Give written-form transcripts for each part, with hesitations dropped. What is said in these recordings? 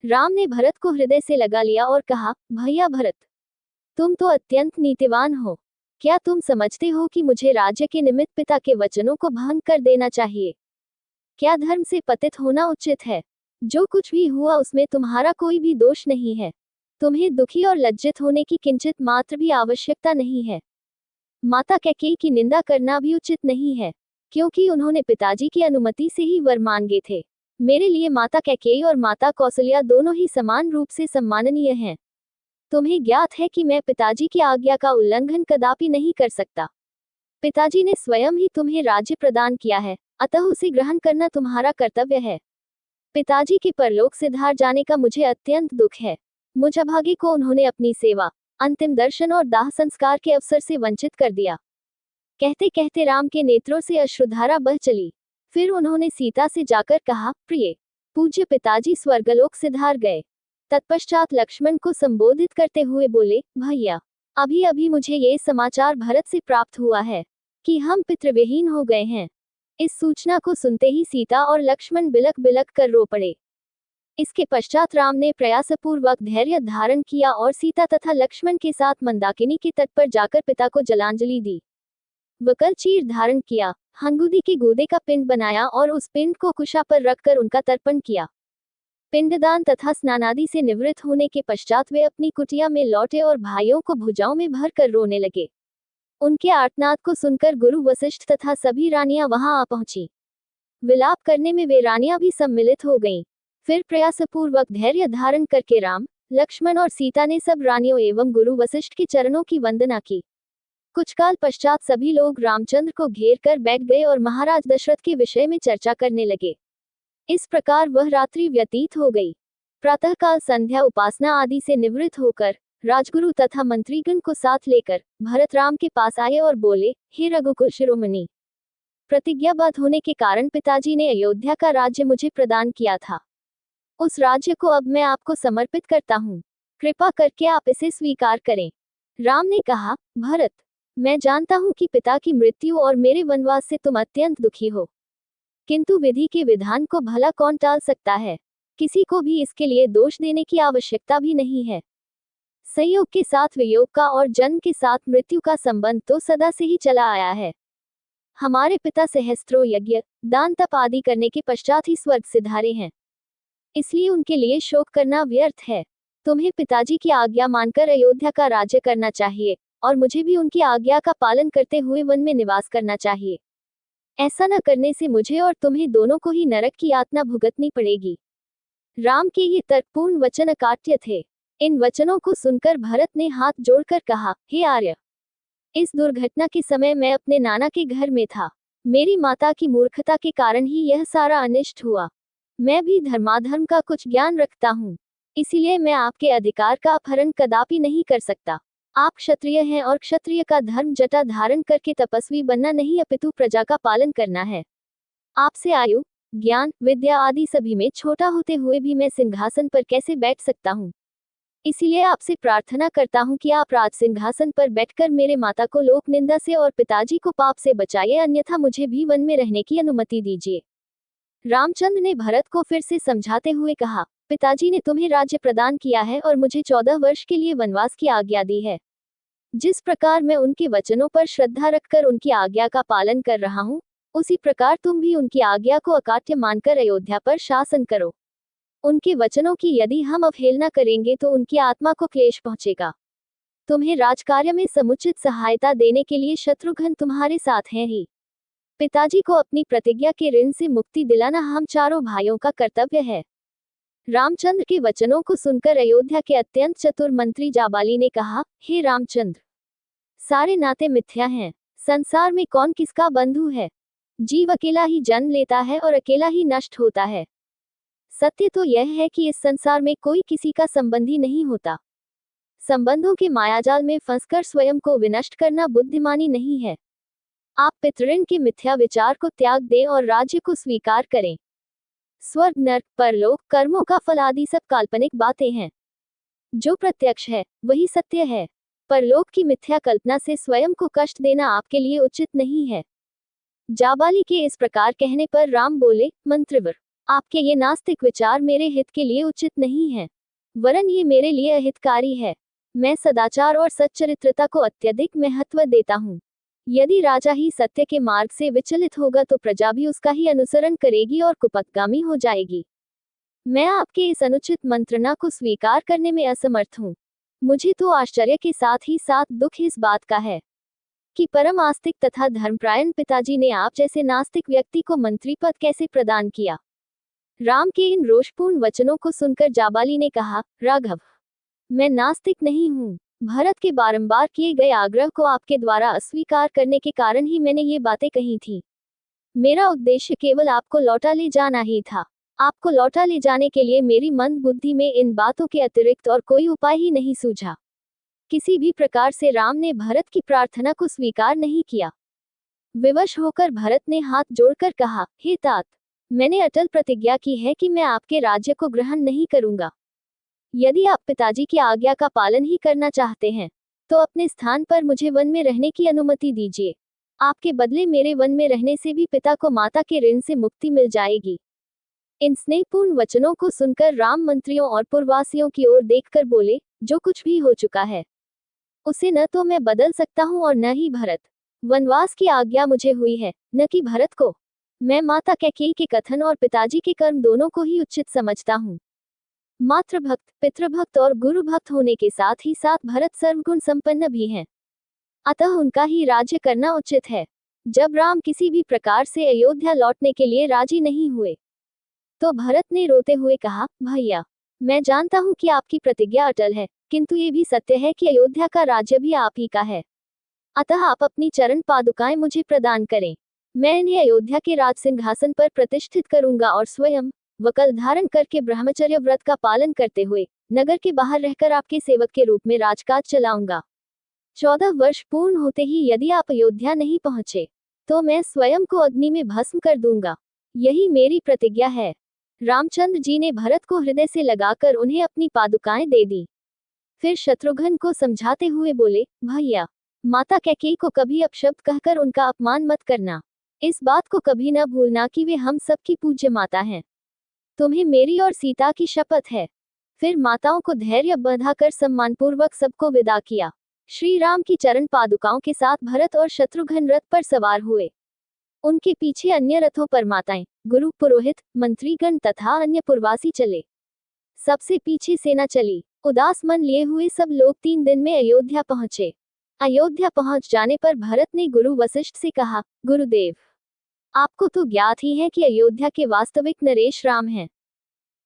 राम ने भरत को हृदय से लगा लिया और कहा, भैया भरत, तुम तो अत्यंत नीतिवान हो। क्या तुम समझते हो कि मुझे राज्य के निमित्त पिता के वचनों को भंग कर देना चाहिए? क्या धर्म से पतित होना उचित है? जो कुछ भी हुआ उसमें तुम्हारा कोई भी दोष नहीं है। तुम्हें दुखी और लज्जित होने की किंचित मात्र भी आवश्यकता नहीं है। माता कैकेयी की निंदा करना भी उचित नहीं है, क्योंकि उन्होंने पिताजी की अनुमति से ही वर मांगे थे। मेरे लिए माता कैकेयी और माता कौसल्या दोनों ही समान रूप से सम्माननीय हैं। तुम्हें ज्ञात है कि मैं पिताजी की आज्ञा का उल्लंघन कदापि नहीं कर सकता। पिताजी ने स्वयं ही तुम्हें राज्य प्रदान किया है, अतः उसे ग्रहण करना तुम्हारा कर्तव्य है। पिताजी के परलोक सिधार जाने का मुझे अत्यंत दुख है। मुझ अभागे को उन्होंने अपनी सेवा, अंतिम दर्शन और दाह संस्कार के अवसर से वंचित कर दिया। कहते कहते राम के नेत्रों से अश्रुधारा बह चली। फिर उन्होंने सीता से जाकर कहा, प्रिय पूज्य पिताजी स्वर्गलोक सिधार गए। तत्पश्चात लक्ष्मण को संबोधित करते हुए बोले, भैया, अभी अभी मुझे ये समाचार भरत से प्राप्त हुआ है कि हम पितृविहीन हो गए हैं। इस सूचना को सुनते ही सीता और लक्ष्मण बिलक बिलक कर रो पड़े। इसके पश्चात राम ने प्रयासपूर्वक धैर्य धारण किया और सीता तथा लक्ष्मण के साथ मंदाकिनी के तट पर जाकर पिता को जलांजलि दी। वकल चीर धारण किया, हंगुदी के गूदे का पिंड बनाया और उस पिंड को कुशा पर रखकर उनका तर्पण किया। पिंडदान तथा स्नानादि से निवृत्त होने के पश्चात वे अपनी कुटिया में लौटे और भाइयों को भुजाओं में भर कर रोने लगे। उनके आर्तनाद को सुनकर गुरु वशिष्ठ तथा सभी रानियां वहां आ पहुंची। विलाप करने में वे रानियां भी सम्मिलित हो गईं। फिर प्रयासपूर्वक धैर्य धारण करके राम, लक्ष्मण और सीता ने सब रानियों एवं गुरु वशिष्ठ के चरणों की वंदना की। कुछ काल पश्चात सभी लोग रामचंद्र को घेर कर बैठ गए और महाराज दशरथ के विषय में चर्चा करने लगे। इस प्रकार वह रात्रि व्यतीत हो गई। प्रातःकाल संध्या उपासना आदि से निवृत्त होकर राजगुरु तथा मंत्रीगण को साथ लेकर भरत राम के पास आए और बोले, हे रघुकुल शिरोमणि, प्रतिज्ञाबद्ध होने के कारण पिताजी ने अयोध्या का राज्य मुझे प्रदान किया था। उस राज्य को अब मैं आपको समर्पित करता हूँ। कृपा करके आप इसे स्वीकार करें। राम ने कहा, भरत, मैं जानता हूँ कि पिता की मृत्यु और मेरे वनवास से तुम अत्यंत दुखी हो, किंतु विधि के विधान को भला कौन टाल सकता है? किसी को भी इसके लिए दोष देने की आवश्यकता भी नहीं है। संयोग के साथ वियोग का और जन्म के साथ मृत्यु का संबंध तो सदा से ही चला आया है। हमारे पिता सहस्त्रों यज्ञ, दान तप आदि करने के पश्चात ही स्वर्ग सिधारे हैं, इसलिए उनके लिए शोक करना व्यर्थ है। तुम्हें पिताजी की आज्ञा मानकर अयोध्या का राज्य करना चाहिए और मुझे भी उनकी आज्ञा का पालन करते हुए वन में निवास करना चाहिए। ऐसा न करने से मुझे और तुम्हें दोनों को ही नरक की यातना भुगतनी पड़ेगी। राम के ये तर्कपूर्ण वचन अकाट्य थे। इन वचनों को सुनकर भरत ने हाथ जोड़कर कहा, हे आर्य, इस दुर्घटना के समय मैं अपने नाना के घर में था। मेरी माता की मूर्खता के कारण ही यह सारा अनिष्ट हुआ। मैं भी धर्माधर्म का कुछ ज्ञान रखता हूँ, इसीलिए मैं आपके अधिकार का अपहरण कदापि नहीं कर सकता। आप क्षत्रिय हैं और क्षत्रिय का धर्म जटा धारण करके तपस्वी बनना नहीं अपितु प्रजा का पालन करना है। आपसे आयु, ज्ञान, विद्या आदि सभी में छोटा होते हुए भी मैं सिंहासन पर कैसे बैठ सकता हूँ? इसीलिए आपसे प्रार्थना करता हूँ कि आप राज सिंहासन पर बैठकर मेरे माता को लोक निंदा से और पिताजी को पाप से बचाइए, अन्यथा मुझे भी वन में रहने की अनुमति दीजिए। रामचंद्र ने भरत को फिर से समझाते हुए कहा, पिताजी ने तुम्हें राज्य प्रदान किया है और मुझे 14 वर्ष के लिए वनवास की आज्ञा दी है। जिस प्रकार मैं उनके वचनों पर श्रद्धा रखकर उनकी आज्ञा का पालन कर रहा हूँ, उसी प्रकार तुम भी उनकी आज्ञा को अकाट्य मानकर अयोध्या पर शासन करो। उनके वचनों की यदि हम अवहेलना करेंगे तो उनकी आत्मा को क्लेश पहुंचेगा। तुम्हें राजकार्य में समुचित सहायता देने के लिए शत्रुघ्न तुम्हारे साथ हैं ही। पिताजी को अपनी प्रतिज्ञा के ऋण से मुक्ति दिलाना हम चारों भाइयों का कर्तव्य है। रामचंद्र के वचनों को सुनकर अयोध्या के अत्यंत चतुर मंत्री जाबाली ने कहा, हे रामचंद्र, सारे नाते मिथ्या हैं। संसार में कौन किसका बंधु है? जीव अकेला ही जन्म लेता है और अकेला ही नष्ट होता है। सत्य तो यह है कि इस संसार में कोई किसी का संबंधी नहीं होता। संबंधों के मायाजाल में फंसकर स्वयं को विनष्ट करना बुद्धिमानी नहीं है। आप पितृऋण के मिथ्या विचार को त्याग दें और राज्य को स्वीकार करें। स्वर्ग, नरक, परलोक, कर्मों का फल आदि सब काल्पनिक बातें हैं। जो प्रत्यक्ष है वही सत्य है। परलोक की मिथ्या कल्पना से स्वयं को कष्ट देना आपके लिए उचित नहीं है। जाबाली के इस प्रकार कहने पर राम बोले, मंत्रिवर, आपके ये नास्तिक विचार मेरे हित के लिए उचित नहीं है, वरन ये मेरे लिए अहितकारी है। मैं सदाचार और सच्चरित्रता को अत्यधिक महत्व देता हूँ। यदि राजा ही सत्य के मार्ग से विचलित होगा तो प्रजा भी उसका ही अनुसरण करेगी और कुपथगामी हो जाएगी। मैं आपके इस अनुचित मंत्रणा को स्वीकार करने में असमर्थ हूँ। मुझे तो आश्चर्य के साथ ही साथ दुख इस बात का है कि परम आस्तिक तथा धर्मप्रायण पिताजी ने आप जैसे नास्तिक व्यक्ति को मंत्री पद कैसे प्रदान किया। राम के इन रोषपूर्ण वचनों को सुनकर जाबाली ने कहा, राघव, मैं नास्तिक नहीं हूँ। भरत के बारंबार किए गए आग्रह को आपके द्वारा अस्वीकार करने के कारण ही मैंने ये बातें कही थी। मेरा उद्देश्य केवल आपको लौटा ले जाना ही था। आपको लौटा ले जाने के लिए मेरी मंद बुद्धि में इन बातों के अतिरिक्त और कोई उपाय ही नहीं सूझा। किसी भी प्रकार से राम ने भरत की प्रार्थना को स्वीकार नहीं किया। विवश होकर भरत ने हाथ जोड़कर कहा, हे तात, मैंने अटल प्रतिज्ञा की है कि मैं आपके राज्य को ग्रहण नहीं करूंगा। यदि आप पिताजी की आज्ञा का पालन ही करना चाहते हैं तो अपने स्थान पर मुझे वन में रहने की अनुमति दीजिए। आपके बदले मेरे वन में रहने से भी पिता को माता के ऋण से मुक्ति मिल जाएगी। इन स्नेहपूर्ण वचनों को सुनकर राम मंत्रियों और पुरवासियों की ओर देखकर बोले, जो कुछ भी हो चुका है उसे न तो मैं बदल सकता हूँ और न ही भरत। वनवास की आज्ञा मुझे हुई है, न कि भरत को। मैं माता कैकेयी के कथन और पिताजी के कर्म दोनों को ही उचित समझता हूँ। मातृभक्त, पितृभक्त और गुरुभक्त होने के साथ ही साथ भरत सर्वगुण संपन्न भी हैं। अतः उनका ही राज्य करना उचित है। जब राम किसी भी प्रकार से अयोध्या लौटने के लिए राजी नहीं हुए तो भरत ने रोते हुए कहा, भैया, मैं जानता हूँ कि आपकी प्रतिज्ञा अटल है, किंतु ये भी सत्य है कि अयोध्या का राज्य भी आप ही का है। अतः आप अपनी चरण पादुकाएं मुझे प्रदान करें। मैं इन्हें अयोध्या के राज सिंहासन पर प्रतिष्ठित करूंगा और स्वयं वकल धारण करके ब्रह्मचर्य व्रत का पालन करते हुए नगर के बाहर रहकर आपके सेवक के रूप में राजकाज चलाऊंगा। 14 वर्ष पूर्ण होते ही यदि आप अयोध्या नहीं पहुंचे तो मैं स्वयं को अग्नि में भस्म कर दूंगा। यही मेरी प्रतिज्ञा है। रामचंद्र जी ने भरत को हृदय से लगाकर उन्हें अपनी पादुकाएं दे दी। फिर शत्रुघ्न को समझाते हुए बोले, भैया, माता कैकेयी को कभी अपशब्द कहकर उनका अपमान मत करना। इस बात को कभी न भूलना कि वे हम सबकी पूज्य माता हैं। तुम्हें मेरी और सीता की शपथ है। फिर माताओं को धैर्य बंधाकर सम्मानपूर्वक सबको विदा किया। श्री राम की चरण पादुकाओं के साथ भरत और शत्रुघ्न रथ पर सवार हुए। उनके पीछे अन्य रथों पर माताएं, गुरु, पुरोहित, मंत्रीगण तथा अन्य पुरवासी चले। सबसे पीछे सेना चली। उदास मन लिए हुए सब लोग 3 दिन में अयोध्या पहुंचे। अयोध्या पहुंच जाने पर भरत ने गुरु वशिष्ठ से कहा, गुरुदेव, आपको तो ज्ञात ही है कि अयोध्या के वास्तविक नरेश राम हैं।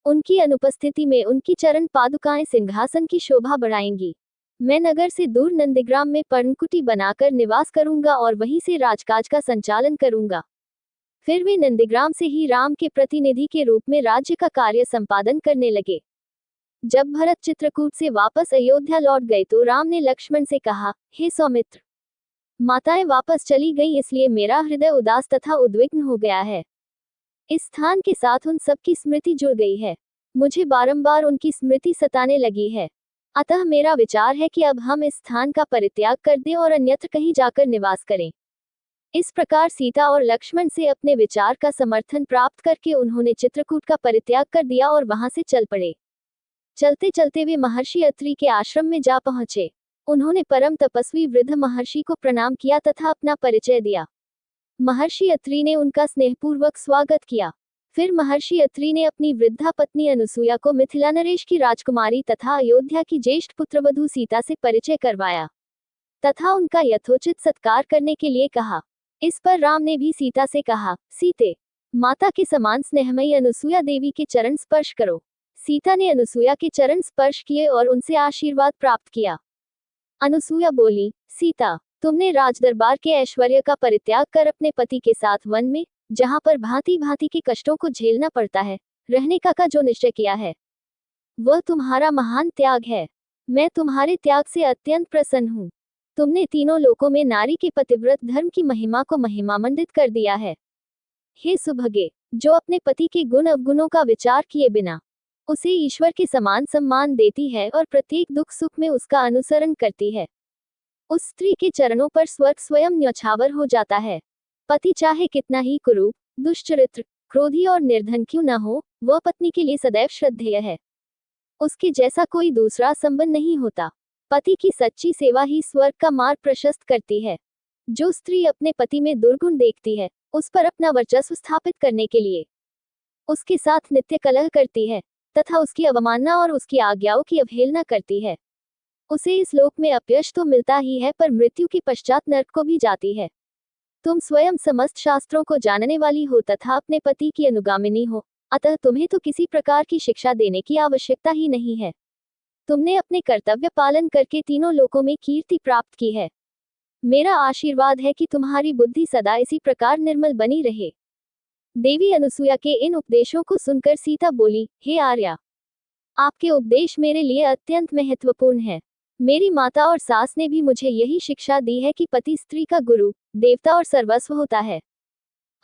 उनकी अनुपस्थिति में उनकी चरण पादुकाएं सिंहासन की शोभा बढ़ाएंगी। मैं नगर से दूर नंदीग्राम में पर्णकुटी बनाकर निवास करूंगा और वहीं से राजकाज का संचालन करूंगा। फिर वे नंदीग्राम से ही राम के प्रतिनिधि के रूप में राज्य का कार्य संपादन करने लगे। जब भरत चित्रकूट से वापस अयोध्या लौट गए तो राम ने लक्ष्मण से कहा, हे सौमित्र, माताएं वापस चली गईं, इसलिए मेरा हृदय उदास तथा उद्विग्न हो गया है। इस स्थान के साथ उन सबकी स्मृति जुड़ गई है। मुझे बारंबार उनकी स्मृति सताने लगी है। अतः मेरा विचार है कि अब हम इस स्थान का परित्याग कर दें और अन्यत्र कहीं जाकर निवास करें। इस प्रकार सीता और लक्ष्मण से अपने विचार का समर्थन प्राप्त करके उन्होंने चित्रकूट का परित्याग कर दिया और वहां से चल पड़े। चलते चलते वे महर्षि अत्रि के आश्रम में जा पहुंचे। उन्होंने परम तपस्वी वृद्ध महर्षि को प्रणाम किया तथा अपना परिचय दिया। महर्षि अत्रि ने उनका स्नेहपूर्वक स्वागत किया। फिर महर्षि अत्रि ने अपनी वृद्धा पत्नी अनुसूया को मिथिला नरेश की राजकुमारी तथा अयोध्या की ज्येष्ठ पुत्रवधू सीता से परिचय करवाया तथा उनका यथोचित सत्कार करने के लिए कहा। इस पर राम ने भी सीता से कहा, सीते, माता के समान स्नेहमयी अनुसूया देवी के चरण स्पर्श करो। सीता ने अनुसूया के चरण स्पर्श किए और उनसे आशीर्वाद प्राप्त किया। अनुसूया बोली, सीता, तुमने राजदरबार के ऐश्वर्य का परित्याग कर अपने पति के साथ वन में, जहां पर भांति भांति के कष्टों को झेलना पड़ता है, रहने का जो निश्चय किया है, वह तुम्हारा महान त्याग है। मैं तुम्हारे त्याग से अत्यंत प्रसन्न हूँ। तुमने तीनों लोकों में नारी के पतिव्रत धर्म की महिमा को महिमामंडित कर दिया है। हे सुभगे, जो अपने पति के गुण अवगुणों का विचार किए बिना उसे ईश्वर के समान सम्मान देती है और प्रत्येक दुख सुख में उसका अनुसरण करती है, उस स्त्री के चरणों पर स्वर्ग स्वयं न्यौछावर हो जाता है। पति चाहे कितना ही कुरूप, दुष्चरित्र, क्रोधी और निर्धन क्यों न हो, वह पत्नी के लिए सदैव श्रद्धेय है। उसके जैसा कोई दूसरा संबंध नहीं होता। पति की सच्ची सेवा ही स्वर्ग का मार्ग प्रशस्त करती है। जो स्त्री अपने पति में दुर्गुण देखती है, उस पर अपना वर्चस्व स्थापित करने के लिए उसके साथ नित्य कलह करती है तथा उसकी अवमानना और उसकी आज्ञाओं की अवहेलना करती है, उसे इस लोक में अपयश तो मिलता ही है, पर मृत्यु के पश्चात नरक को भी जाती है। तुम स्वयं समस्त शास्त्रों को जानने वाली हो तथा अपने पति की अनुगामिनी हो, अतः तुम्हें तो किसी प्रकार की शिक्षा देने की आवश्यकता ही नहीं है। तुमने अपने कर्तव्य पालन करके तीनों लोकों में कीर्ति प्राप्त की है। मेरा आशीर्वाद है कि तुम्हारी बुद्धि सदा इसी प्रकार निर्मल बनी रहे। देवी अनसुया के इन उपदेशों को सुनकर सीता बोली, हे आर्या, आपके उपदेश मेरे लिए अत्यंत महत्वपूर्ण है। मेरी माता और सास ने भी मुझे यही शिक्षा दी है कि पति स्त्री का गुरु, देवता और सर्वस्व होता है।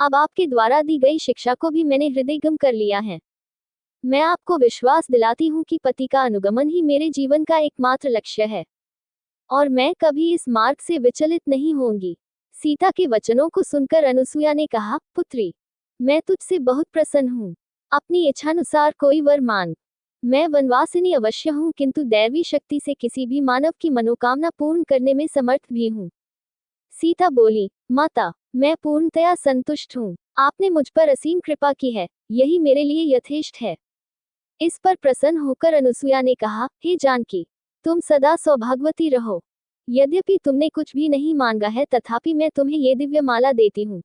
अब आपके द्वारा दी गई शिक्षा को भी मैंने हृदयगम कर लिया है। मैं आपको विश्वास दिलाती हूँ कि पति का अनुगमन ही मेरे जीवन का एकमात्र लक्ष्य है और मैं कभी इस मार्ग से विचलित नहीं होंगी। सीता के वचनों को सुनकर अनसुया ने कहा, पुत्री, मैं तुझसे बहुत प्रसन्न हूँ। अपनी इच्छानुसार कोई वर मांग। मैं वनवासिनी अवश्य हूँ, किंतु दैवी शक्ति से किसी भी मानव की मनोकामना पूर्ण करने में समर्थ भी हूँ। सीता बोली, माता, मैं पूर्णतया संतुष्ट हूँ। आपने मुझ पर असीम कृपा की है, यही मेरे लिए यथेष्ट है। इस पर प्रसन्न होकर अनसुया ने कहा, हे जानकी, तुम सदा सौभाग्यवती रहो। यद्यपि तुमने कुछ भी नहीं मांगा है, तथापि मैं तुम्हें ये दिव्य माला देती हूँ।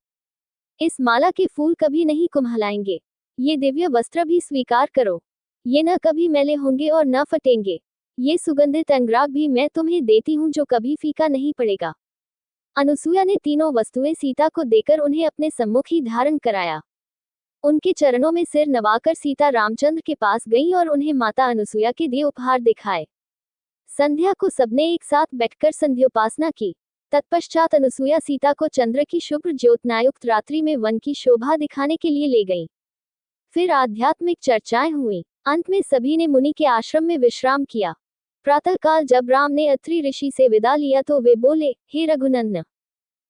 इस माला के फूल कभी नहीं कुम्हलाएंगे। ये दिव्य वस्त्र भी स्वीकार करो। ये न कभी मैले होंगे और न फटेंगे। ये सुगंधित अंगराग भी मैं तुम्हें देती हूँ, जो कभी फीका नहीं पड़ेगा। अनसुया ने तीनों वस्तुएं सीता को देकर उन्हें अपने सम्मुख ही धारण कराया। उनके चरणों में सिर नवाकर सीता रामचंद्र के पास गईं और उन्हें माता अनसुया के दिए उपहार दिखाए। संध्या को सबने एक साथ बैठकर संध्योपासना की। तत्पश्चात अनसुया सीता को चंद्र की शुभ्र ज्योत्नायुक्त रात्रि में वन की शोभा दिखाने के लिए ले गईं। फिर आध्यात्मिक चर्चाएं हुई। अंत में सभी ने मुनि के आश्रम में विश्राम किया। प्रातःकाल जब राम ने अत्रि ऋषि से विदा लिया तो वे बोले, हे रघुनंदन,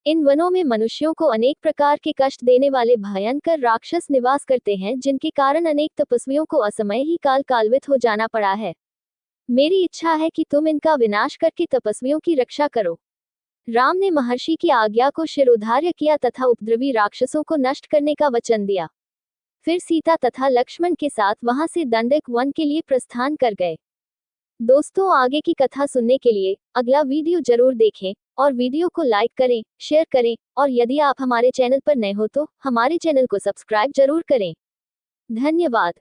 इन वनों में मनुष्यों को अनेक प्रकार के कष्ट देने वाले भयंकर राक्षस निवास करते हैं, जिनके कारण अनेक तपस्वियों को असमय ही कालवित हो जाना पड़ा है। मेरी इच्छा है कि तुम इनका विनाश करके तपस्वियों की रक्षा करो। राम ने महर्षि की आज्ञा को शिरोधार्य किया तथा उपद्रवी राक्षसों को नष्ट करने का वचन दिया। फिर सीता तथा लक्ष्मण के साथ वहां से दंडक वन के लिए प्रस्थान कर गए। दोस्तों, आगे की कथा सुनने के लिए अगला वीडियो जरूर देखें और वीडियो को लाइक करें, शेयर करें और यदि आप हमारे चैनल पर नए हो तो हमारे चैनल को सब्सक्राइब जरूर करें। धन्यवाद।